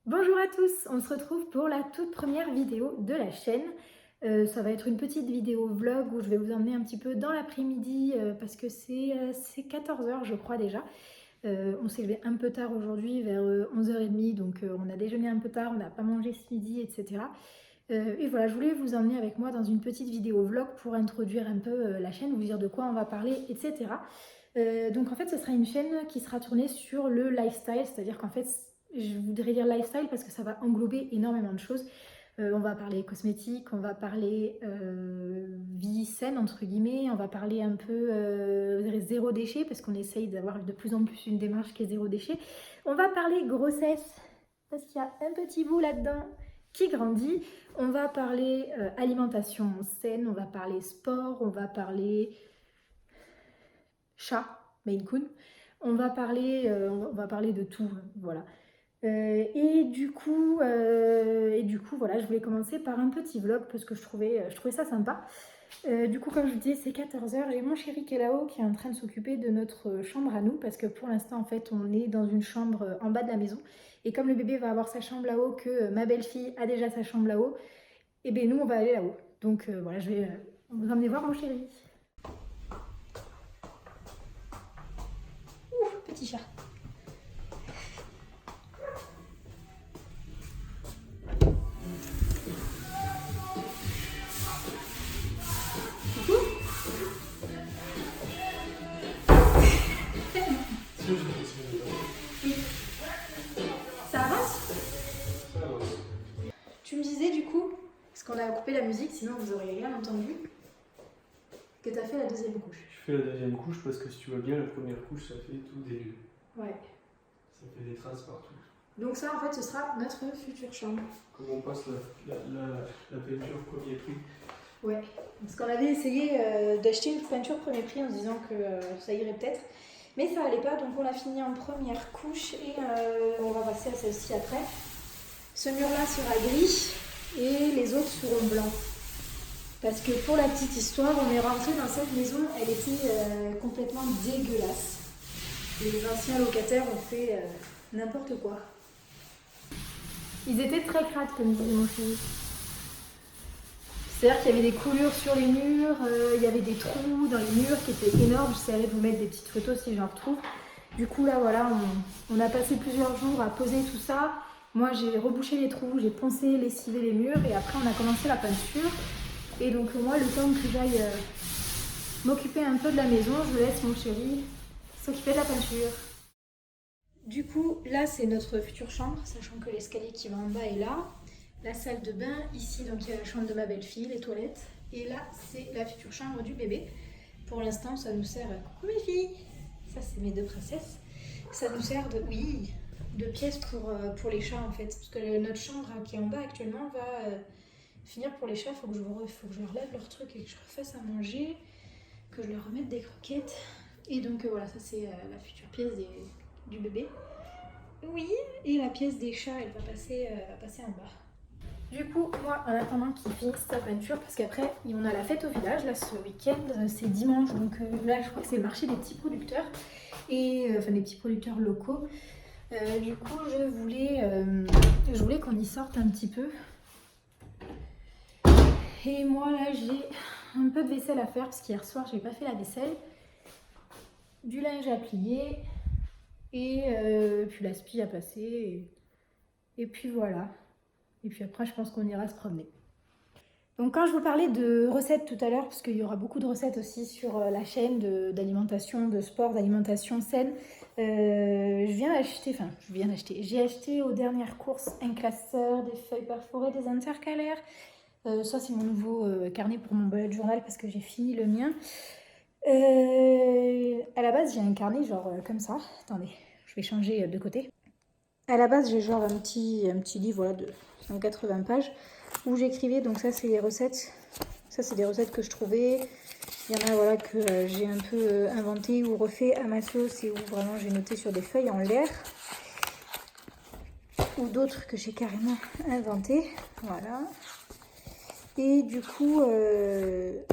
Bonjour à tous, on se retrouve pour la toute première vidéo de la chaîne. Ça va être une petite vidéo vlog où je vais vous emmener un petit peu dans l'après-midi parce que c'est 14 h je crois déjà. On s'est levé un peu tard aujourd'hui, vers 11h30, donc on a déjeuné un peu tard, on n'a pas mangé ce midi, etc. Et voilà, je voulais vous emmener avec moi dans une petite vidéo vlog pour introduire un peu la chaîne, vous dire de quoi on va parler, etc. Donc en fait, ce sera une chaîne qui sera tournée sur le lifestyle, c'est-à-dire qu'en fait, je voudrais dire lifestyle parce que ça va englober énormément de choses. On va parler cosmétiques, on va parler vie saine entre guillemets, on va parler un peu zéro déchet parce qu'on essaye d'avoir de plus en plus une démarche qui est zéro déchet. On va parler grossesse parce qu'il y a un petit bout là-dedans qui grandit. On va parler alimentation saine, on va parler sport, on va parler chat, Maine Coon. On va parler de tout, voilà. Voilà, je voulais commencer par un petit vlog parce que je trouvais ça sympa. Du coup, comme je vous disais, c'est 14 h. J'ai mon chéri qui est là-haut qui est en train de s'occuper de notre chambre à nous parce que pour l'instant, en fait, on est dans une chambre en bas de la maison. Et comme le bébé va avoir sa chambre là-haut, que ma belle-fille a déjà sa chambre là-haut, et bien nous, on va aller là-haut. Donc voilà, je vais vous emmener voir mon chéri. Ouh, petit chat. Ça avance? Tu me disais du coup, parce qu'on a coupé la musique, sinon vous auriez rien entendu, que tu as fait la deuxième couche. Je fais la deuxième couche parce que si tu vois bien, la première couche ça fait tout dégueu. Ouais. Ça fait des traces partout. Donc ça en fait ce sera notre future chambre. Comme on passe la peinture premier prix. Ouais. Parce qu'on avait essayé d'acheter une peinture premier prix en se disant que ça irait peut-être. Mais ça allait pas, donc on l'a fini en première couche et on va passer à celle-ci après. Ce mur-là sera gris et les autres seront blancs. Parce que pour la petite histoire, on est rentré dans cette maison, elle était complètement dégueulasse. Les anciens locataires ont fait n'importe quoi. Ils étaient très crades, comme disait mon fils. C'est-à-dire qu'il y avait des coulures sur les murs, il y avait des trous dans les murs qui étaient énormes. J'essaierai de vous mettre des petites photos si j'en retrouve. Du coup, là, voilà, on a passé plusieurs jours à poser tout ça. Moi, j'ai rebouché les trous, j'ai poncé, lessivé les murs et après, on a commencé la peinture. Et donc, moi, le temps que j'aille m'occuper un peu de la maison, je laisse mon chéri s'occuper de la peinture. Du coup, là, c'est notre future chambre, sachant que l'escalier qui va en bas est là. La salle de bain, ici, donc il y a la chambre de ma belle-fille, les toilettes. Et là, c'est la future chambre du bébé. Pour l'instant, ça nous sert... Coucou mes filles! Ça, c'est mes deux princesses. Ça nous sert de pièces pour les chats, en fait. Parce que notre chambre qui est en bas actuellement va finir pour les chats. Il faut que je relève leur truc et que je refasse à manger, que je leur remette des croquettes. Et donc voilà, ça c'est la future pièce du bébé. Oui, et la pièce des chats, elle va passer en bas. Du coup, moi, en attendant qu'ils finissent sa peinture, parce qu'après, on a la fête au village, là, ce week-end, c'est dimanche, donc là, je crois que c'est le marché des petits producteurs, enfin des petits producteurs locaux. Du coup, je voulais qu'on y sorte un petit peu. Et moi, là, j'ai un peu de vaisselle à faire, parce qu'hier soir, j'ai pas fait la vaisselle. Du linge à plier, et puis la spie à passer, et puis voilà. Et puis après, je pense qu'on ira se promener. Donc quand je vous parlais de recettes tout à l'heure, parce qu'il y aura beaucoup de recettes aussi sur la chaîne d'alimentation, de sport, d'alimentation saine, j'ai acheté aux dernières courses un classeur, des feuilles perforées, des intercalaires. Ça c'est mon nouveau carnet pour mon bullet journal parce que j'ai fini le mien. À la base j'ai un carnet genre comme ça. Attendez, je vais changer de côté. À la base j'ai genre un petit livre voilà, de 180 pages où j'écrivais, donc ça c'est les recettes. Ça c'est des recettes que je trouvais. Il y en a voilà, que j'ai un peu inventé ou refait à ma sauce et où vraiment j'ai noté sur des feuilles en l'air. Ou d'autres que j'ai carrément inventé. Voilà. Et du coup,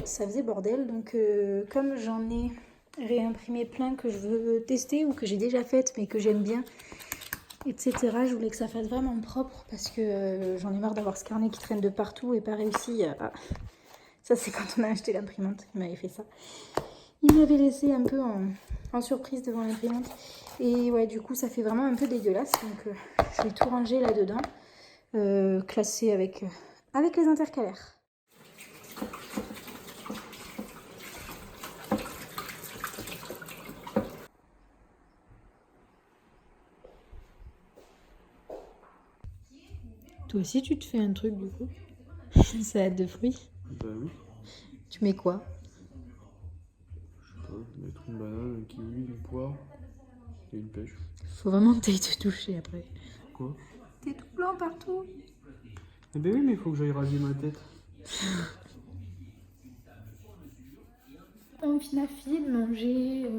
ça faisait bordel. Donc comme j'en ai réimprimé plein que je veux tester ou que j'ai déjà faites mais que j'aime bien, etc. Je voulais que ça fasse vraiment propre parce que j'en ai marre d'avoir ce carnet qui traîne de partout et pas réussi à... Ça, c'est quand on a acheté l'imprimante qui m'avait fait ça. Il m'avait laissé un peu en surprise devant l'imprimante. Et ouais, du coup, ça fait vraiment un peu dégueulasse. Donc, je vais tout ranger là-dedans, classé avec les intercalaires. Toi aussi, tu te fais un truc, du coup? Salade de fruits. Bah oui. Tu mets quoi? Je sais pas, mettre une banane, un kiwi, une poire et une pêche. Faut vraiment que t'ailles te toucher après. Quoi? T'es tout blanc partout. Eh ben oui, mais il faut que j'aille raser ma tête. On a fini de manger.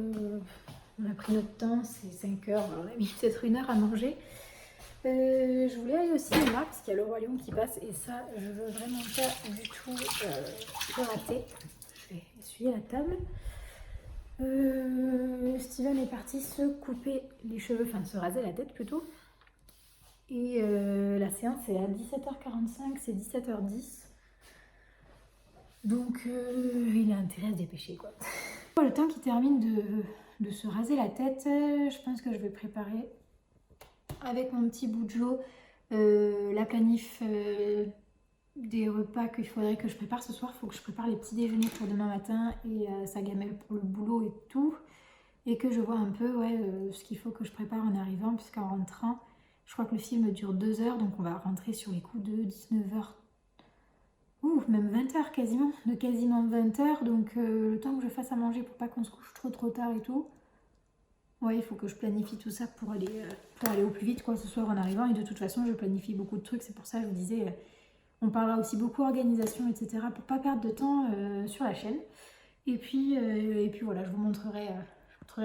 On a pris notre temps, c'est 5 heures. On a mis peut-être 1 heure à manger. Je voulais aller au cinéma parce qu'il y a le Roi Lion qui passe et ça, je veux vraiment pas du tout le rater. Je vais essuyer la table. Steven est parti se couper les cheveux, enfin se raser la tête plutôt. Et la séance est à 17h45, c'est 17h10. Donc il a intérêt à se dépêcher quoi. Le temps qu'il termine de se raser la tête, je pense que je vais préparer avec mon petit Bujo la planif des repas qu'il faudrait que je prépare ce soir. Il faut que je prépare les petits déjeuners pour demain matin et sa gamelle pour le boulot et tout. Et que je vois un peu ce qu'il faut que je prépare en arrivant, puisqu'en rentrant, je crois que le film dure 2 heures, donc on va rentrer sur les coups de 19h. Ouh, même 20h quasiment, de quasiment 20h, donc le temps que je fasse à manger pour pas qu'on se couche trop tard et tout. Ouais, il faut que je planifie tout ça pour aller au plus vite quoi, ce soir en arrivant. Et de toute façon, je planifie beaucoup de trucs. C'est pour ça que je vous disais, on parlera aussi beaucoup organisation, etc. pour pas perdre de temps sur la chaîne. Et puis voilà, je vous montrerai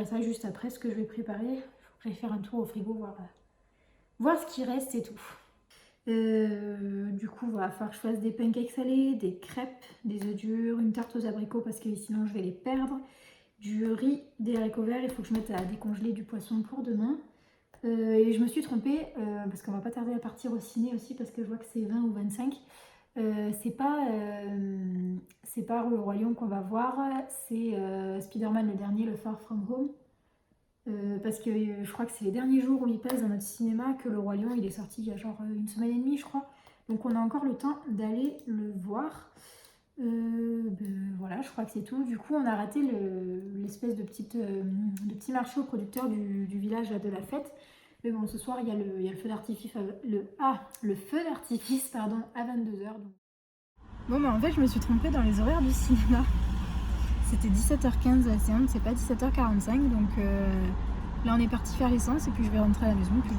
ça juste après, ce que je vais préparer. Il faut que j'aille faire un tour au frigo, voir ce qui reste et tout. Du coup, il va falloir que je fasse des pancakes salés, des crêpes, des œufs durs, une tarte aux abricots parce que sinon je vais les perdre. Du riz, des haricots verts, il faut que je mette à décongeler du poisson pour demain. Et je me suis trompée, parce qu'on va pas tarder à partir au ciné aussi, parce que je vois que c'est 20 ou 25. C'est pas le Roi Lion qu'on va voir, c'est Spider-Man le dernier, le Far From Home. Parce que je crois que c'est les derniers jours où il passe dans notre cinéma que le Roi Lion il est sorti il y a genre 1 semaine et demie je crois. Donc on a encore le temps d'aller le voir. Voilà, je crois que c'est tout. Du coup, on a raté l'espèce de petit marché aux producteurs du village là, de la fête. Mais bon, ce soir, il y a le feu d'artifice le feu d'artifice pardon, à 22h. Donc. Bon, bah en fait, je me suis trompée dans les horaires du cinéma. C'était 17h15 la séance, c'est pas 17h45. Donc là, on est parti faire l'essence et puis je vais rentrer à la maison. Puis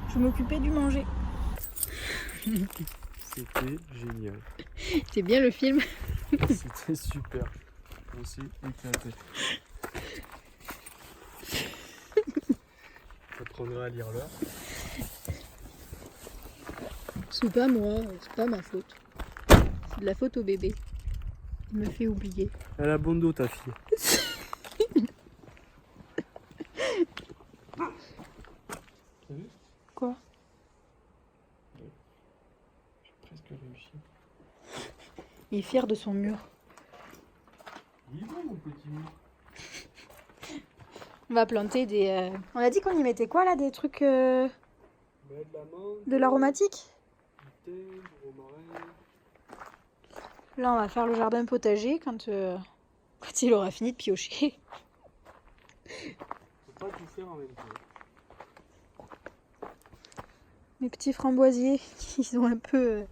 je vais m'occuper du manger. C'était génial. C'est bien le film. C'était super. On s'est éclaté. J'apprendrai à lire l'heure. C'est pas moi, c'est pas ma faute. C'est de la faute au bébé. Il me fait oublier. Elle a bon dos ta fille. T'as vu? Quoi? J'ai presque réussi. Il est fier de son mur. Il est bon mon petit mur. On va planter des... On a dit qu'on y mettait quoi là? Des trucs... De la menthe, de l'aromatique? du thym, du romarin. Là on va faire le jardin potager quand il aura fini de piocher. Faut pas tout faire en même temps. Mes petits framboisiers, ils ont un peu...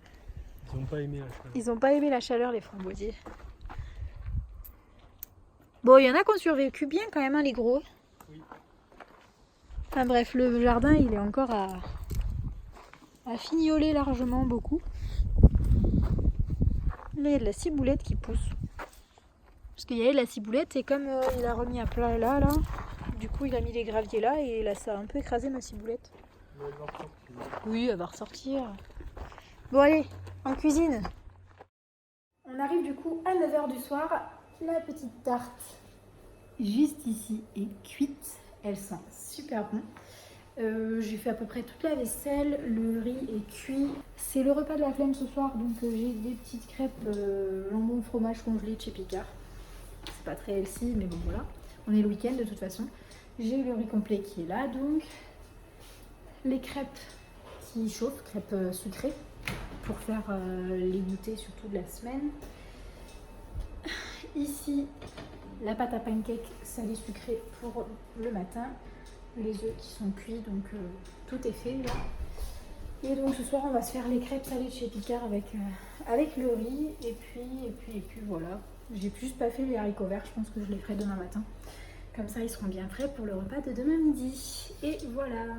Ils n'ont pas aimé la chaleur. Ils ont pas aimé la chaleur les framboisiers. Bon, il y en a qui ont survécu bien quand même, hein, les gros. Oui. Enfin bref, le jardin il est encore à fignoler largement beaucoup. Là, il y a de la ciboulette qui pousse. Parce qu'il y avait de la ciboulette et comme il a remis à plat là, du coup il a mis les graviers là et là ça a un peu écrasé ma ciboulette. Mais elle va ressortir. Oui, elle va ressortir. Bon allez, en cuisine. On arrive du coup à 9h du soir. La petite tarte juste ici est cuite. Elle sent super bon. J'ai fait à peu près toute la vaisselle, le riz est cuit. C'est le repas de la flemme ce soir, donc j'ai des petites crêpes jambon fromage congelé de chez Picard. C'est pas très healthy, mais bon voilà. On est le week-end de toute façon. J'ai le riz complet qui est là, donc les crêpes qui chauffent, crêpes sucrées, pour faire les goûters surtout de la semaine. Ici, la pâte à pancake salée sucrée pour le matin. Les œufs qui sont cuits, donc tout est fait là. Et donc ce soir on va se faire les crêpes salées de chez Picard avec le riz et puis voilà. J'ai juste pas fait les haricots verts, je pense que je les ferai demain matin. Comme ça ils seront bien prêts pour le repas de demain midi. Et voilà.